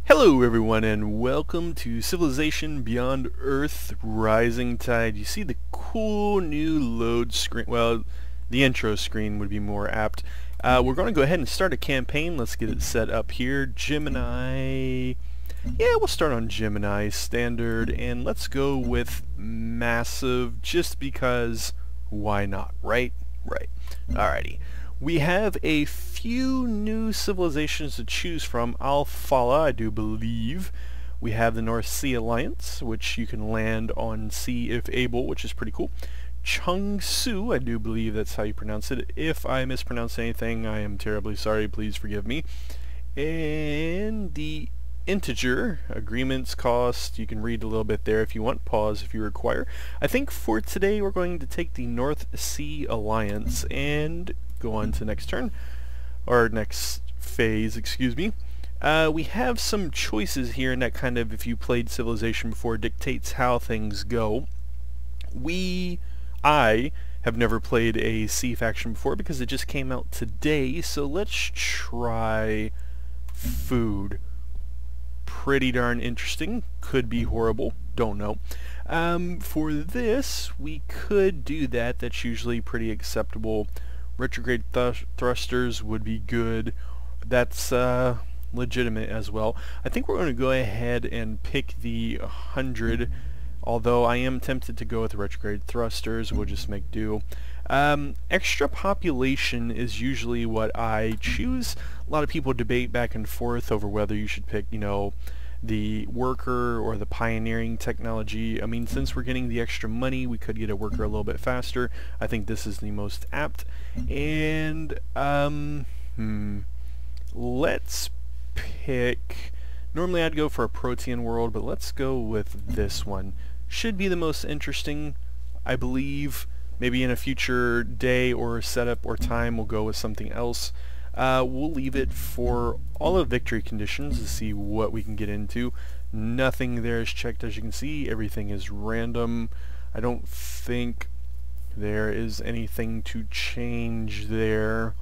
Hello everyone and welcome to Civilization Beyond Earth Rising Tide. You see the cool new load screen, well, the intro screen would be more apt. We're going to go ahead and start a campaign. Let's get it set up here. Gemini, yeah, we'll start on Gemini Standard and let's go with Massive just because why not, right? Right. Alrighty. We have a few new civilizations to choose from. Alphala, I do believe. We have the North Sea Alliance, which you can land on sea if able, which is pretty cool. Chungsu, I do believe that's how you pronounce it. If I mispronounce anything, I am terribly sorry. Please forgive me. And the integer agreements cost, you can read a little bit there if you want, pause if you require. I think for today we're going to take the North Sea Alliance and go on to next turn, or next phase, excuse me. We have some choices here, and that kind of, if you played Civilization before, dictates how things go. I have never played a sea faction before because it just came out today, so let's try food. Pretty darn interesting. Could be horrible. Don't know. For this, we could do that. That's usually pretty acceptable. Retrograde thrusters would be good. That's legitimate as well. I think we're going to go ahead and pick the 100, although I am tempted to go with retrograde thrusters. We'll just make do. Extra population is usually what I choose. A lot of people debate back and forth over whether you should pick, you know, the worker or the pioneering technology. I mean, since we're getting the extra money, we could get a worker a little bit faster. I think this is the most apt. And let's pick, normally I'd go for a Protean world, but let's go with this one. Should be the most interesting, I believe. Maybe in a future day or setup or time we'll go with something else. We'll leave it for all of victory conditions to see what we can get into. Nothing there is checked, as you can see. Everything is random. I don't think there is anything to change there.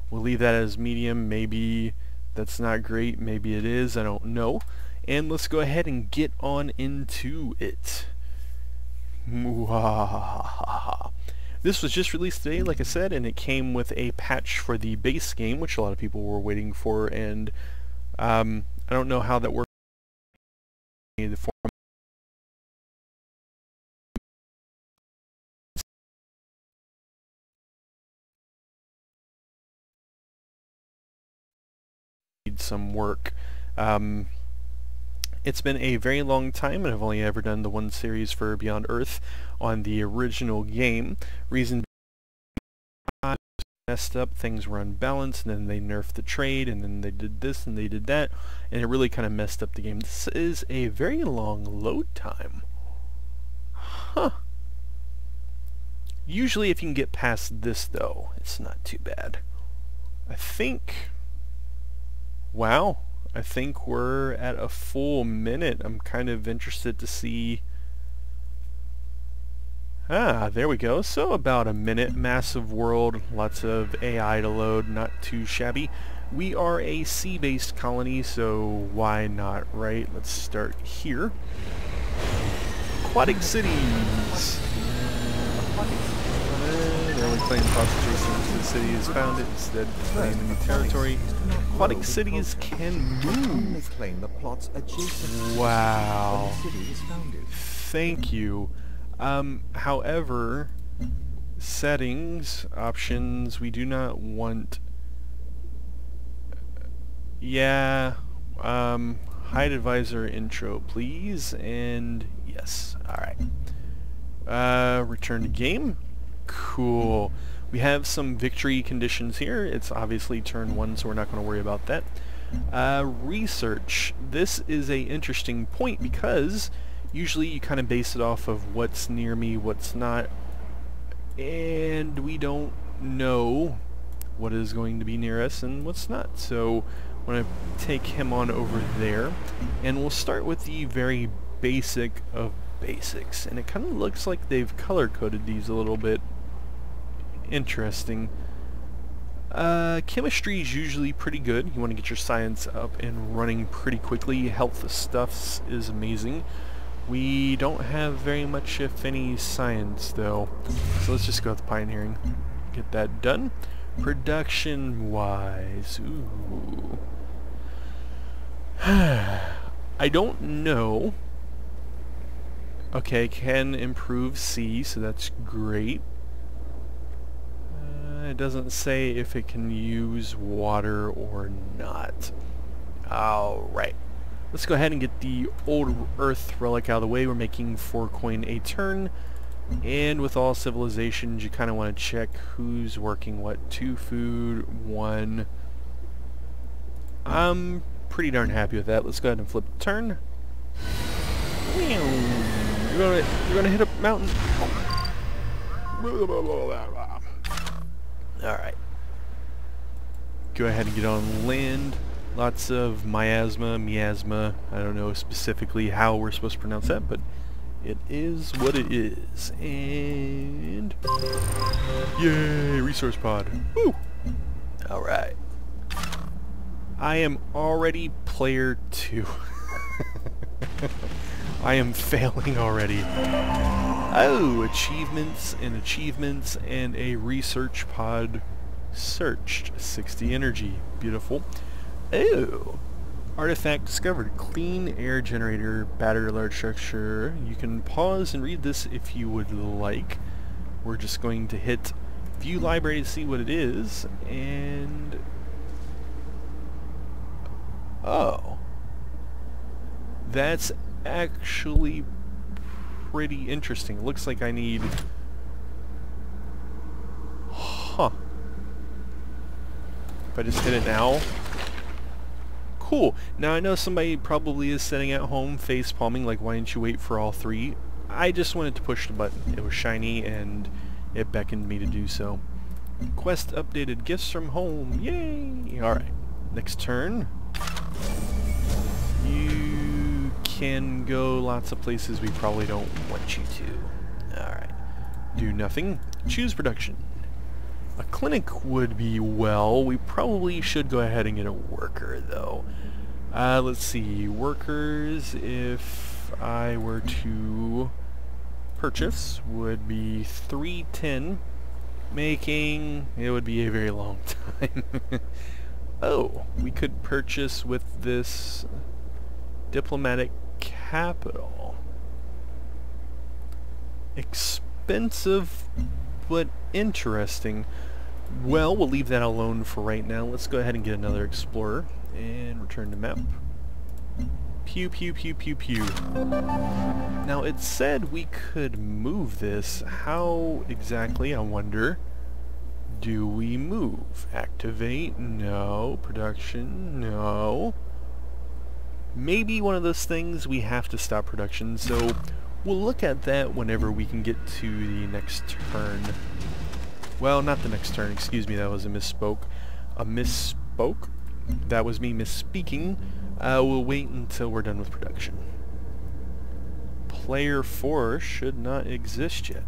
We'll leave that as medium. Maybe that's not great. Maybe it is. I don't know. And let's go ahead and get on into it. This was just released today, like I said, and it came with a patch for the base game, which a lot of people were waiting for, and I don't know how that works. Need some work. It's been a very long time, and I've only ever done the one series for Beyond Earth on the original game. Reason being, messed up, things were unbalanced, and then they nerfed the trade, and then they did this and they did that, and it really kind of messed up the game. This is a very long load time. Huh. Usually if you can get past this, though, it's not too bad. I think... wow. I think we're at a full minute. I'm kind of interested to see... ah, there we go. So about a minute. Massive world, lots of AI to load, not too shabby. We are a sea-based colony, so why not, right? Let's start here. Aquatic cities. They're only claiming concentration until the city is founded, instead claim a new territory. Aquatic cities can move. Wow. Thank you. However, settings, options, we do not want... yeah, hide advisor intro, please, and yes, alright. Return to game. Cool. We have some victory conditions here. It's obviously turn 1, so we're not going to worry about that. Research. This is a interesting point because usually you kind of base it off of what's near me, what's not, and we don't know what is going to be near us and what's not. So I'm going to take him on over there, and we'll start with the very basic of basics, and it kind of looks like they've color-coded these a little bit. Interesting. Chemistry is usually pretty good. You want to get your science up and running pretty quickly. Health stuffs is amazing. We don't have very much, if any, science though. So let's just go with pioneering. Get that done. Production-wise, ooh. I don't know. Okay, can improve C, so that's great. It doesn't say if it can use water or not. Alright. Let's go ahead and get the old Earth relic out of the way. We're making 4 coin a turn. And with all civilizations, you kind of want to check who's working what. 2 food, 1. I'm pretty darn happy with that. Let's go ahead and flip the turn. You're gonna hit a mountain. Alright. Go ahead and get on land. Lots of miasma. I don't know specifically how we're supposed to pronounce that, but it is what it is. And yay, resource pod. Woo! Alright. I am already player 2. I am failing already. Oh, achievements and a research pod searched. 60 energy. Beautiful. Oh, artifact discovered. Clean air generator, battery large structure. You can pause and read this if you would like. We're just going to hit view library to see what it is, and oh, that's actually pretty interesting. Looks like I need... Huh. If I just hit it now... Cool. Now I know somebody probably is sitting at home face palming like, why didn't you wait for all 3? I just wanted to push the button. It was shiny and it beckoned me to do so. Quest updated. Gifts from home. Yay! Alright. Next turn. You can go lots of places we probably don't want you to. Alright. Do nothing. Choose production. A clinic would be well. We probably should go ahead and get a worker though. Let's see. Workers, if I were to purchase, would be 310. Making... it would be a very long time. Oh, we could purchase with this diplomatic capital. Expensive, but interesting. Well, we'll leave that alone for right now. Let's go ahead and get another explorer and return to map. Pew pew pew pew pew. Now it said we could move this. How exactly, I wonder, do we move? Activate? No. Production? No. Maybe one of those things we have to stop production, so we'll look at that whenever we can get to the next turn. Well, not the next turn, excuse me, that was a misspoke. A misspoke? That was me misspeaking. We'll wait until we're done with production. Player 4 should not exist yet.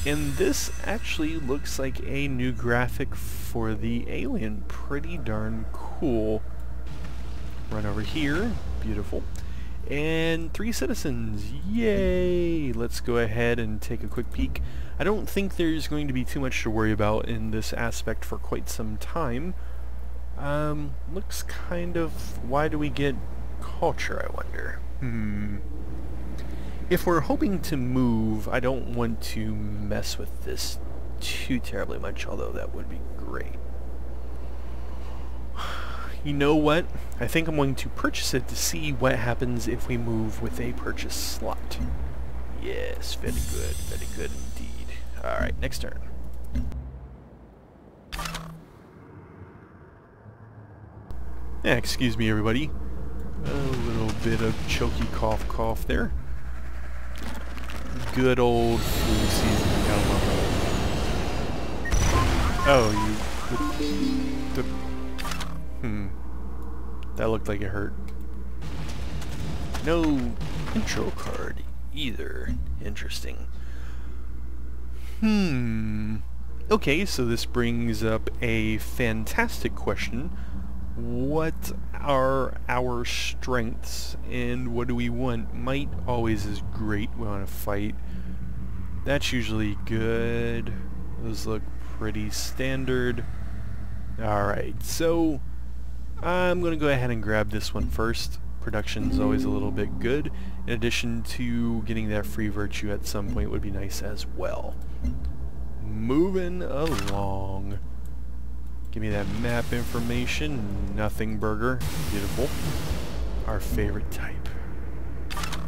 And this actually looks like a new graphic for the alien. Pretty darn cool. Run over here. Beautiful. And 3 citizens. Yay! Let's go ahead and take a quick peek. I don't think there's going to be too much to worry about in this aspect for quite some time. Looks kind of... why do we get culture, I wonder? If we're hoping to move, I don't want to mess with this too terribly much, although that would be great. You know what? I think I'm going to purchase it to see what happens if we move with a purchase slot. Yes, very good indeed. Alright, next turn. Yeah, excuse me everybody. A little bit of choky cough there. Good old flu season. Oh, that looked like it hurt. No intro card either. Interesting. Okay, so this brings up a fantastic question. What are our strengths and what do we want? Might always is great. We want to fight. That's usually good. Those look pretty standard. Alright, so I'm going to go ahead and grab this one first. Production's always a little bit good. In addition to getting that free virtue at some point would be nice as well. Moving along. Give me that map information. Nothing burger. Beautiful. Our favorite type.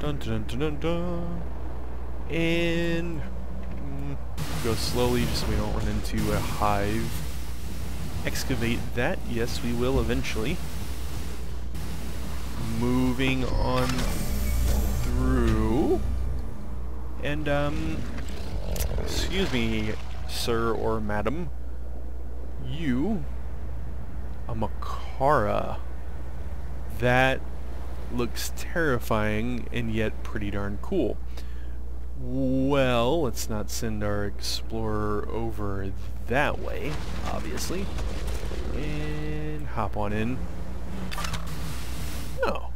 Dun dun dun dun dun. And go slowly just so we don't run into a hive. Excavate that. Yes, we will eventually. Moving on through. And, excuse me, sir or madam. You, a Makara. That looks terrifying and yet pretty darn cool. Well, let's not send our explorer over that way, obviously. And hop on in. Oh.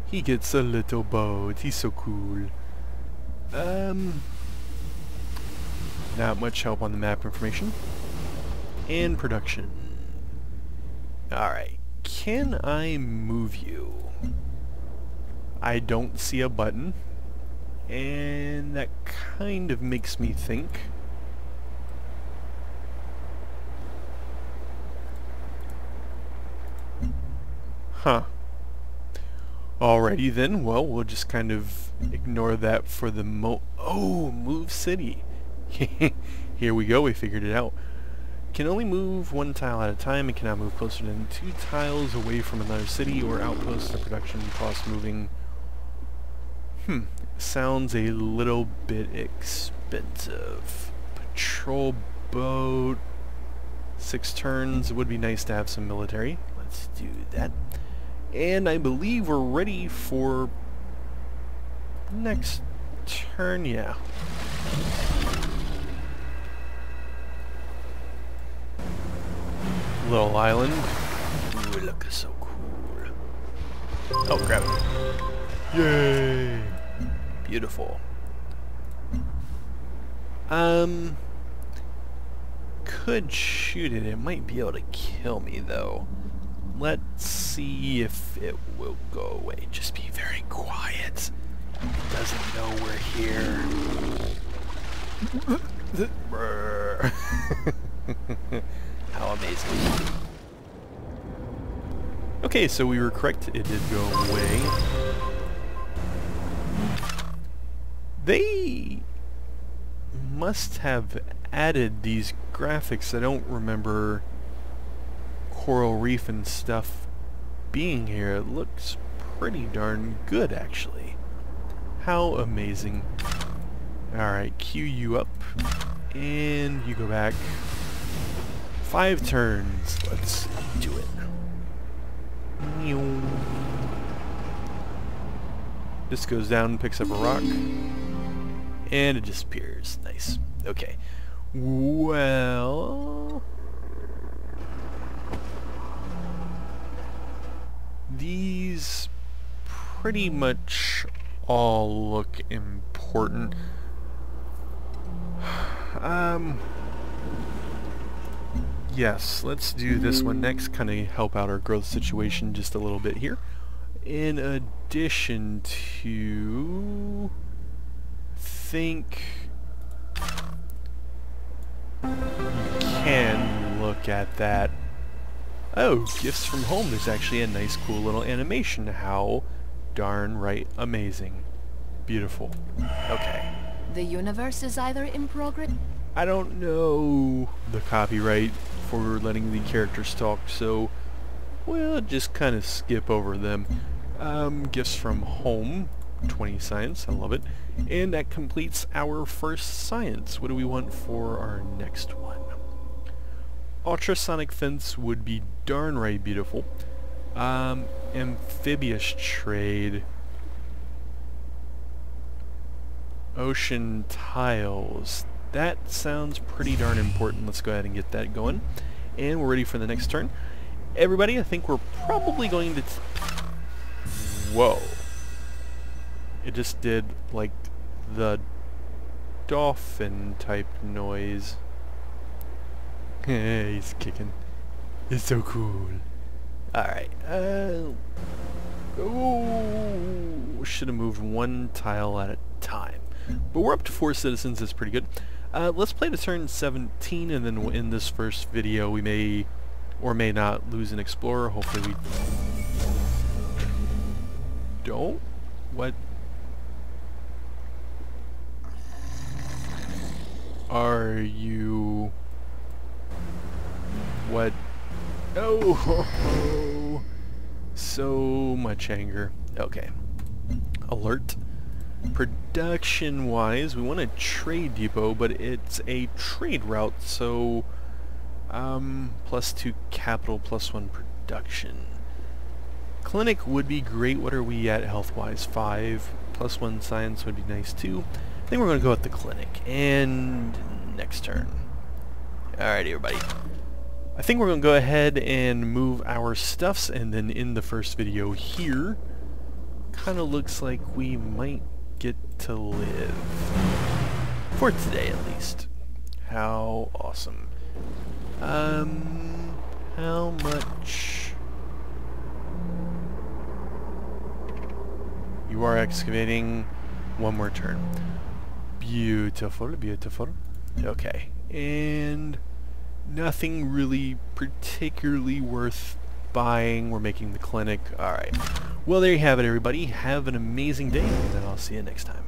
He gets a little boat. He's so cool. Not much help on the map information. And production. Alright. Can I move you? I don't see a button. And that kind of makes me think. Huh. Alrighty then, well, we'll just kind of ignore that for the Oh, move city. Here we go, we figured it out. Can only move one tile at a time and cannot move closer than 2 tiles away from another city or outpost. The production cost moving. Sounds a little bit expensive. Patrol boat. 6 turns. It would be nice to have some military. Let's do that. And I believe we're ready for next turn, yeah. Little island. Ooh, look, so cool. Oh, grab it. Yay! Beautiful. Could shoot it. It might be able to kill me, though. Let's see if it will go away. Just be very quiet. It doesn't know we're here. How amazing. Okay, so we were correct. It did go away. They must have added these graphics. I don't remember coral reef and stuff being here. It looks pretty darn good, actually. How amazing. Alright, queue you up. And you go back. 5 turns. Let's do it. This goes down and picks up a rock. And it disappears. Nice. Okay. Well... these pretty much all look important. Yes, let's do this one next, kind of help out our growth situation just a little bit here. In addition to... think... you can look at that. Oh, gifts from home. There's actually a nice cool little animation. How darn right amazing. Beautiful. Okay. The universe is either in progress... I don't know the copyright for letting the characters talk, so we'll just kind of skip over them. Gifts from home. 20 science. I love it. And that completes our first science. What do we want for our next one? Ultrasonic fence would be darn right beautiful. Amphibious trade. Ocean tiles. That sounds pretty darn important. Let's go ahead and get that going. And we're ready for the next turn. Everybody, I think we're probably going to... Whoa. It just did, like, the dolphin type noise. He's kicking. It's so cool. Alright. Should have moved one tile at a time. But we're up to 4 citizens. That's pretty good. Let's play to turn 17, and then in this first video we may or may not lose an explorer. Hopefully we don't. What are you? What? Oh, so much anger. Okay. Alert. Production-wise, we want a trade depot, but it's a trade route, so +2 capital, +1 production. Clinic would be great. What are we at health-wise? 5. +1 science would be nice too. I think we're going to go with the clinic. And next turn. Alright, everybody. I think we're going to go ahead and move our stuffs, and then in the first video here, kind of looks like we might get to live. For today, at least. How awesome. How much? You are excavating. One more turn. Beautiful, beautiful. Okay, and nothing really particularly worth buying. We're making the clinic. Alright. Well, there you have it, everybody. Have an amazing day, and then I'll see you next time.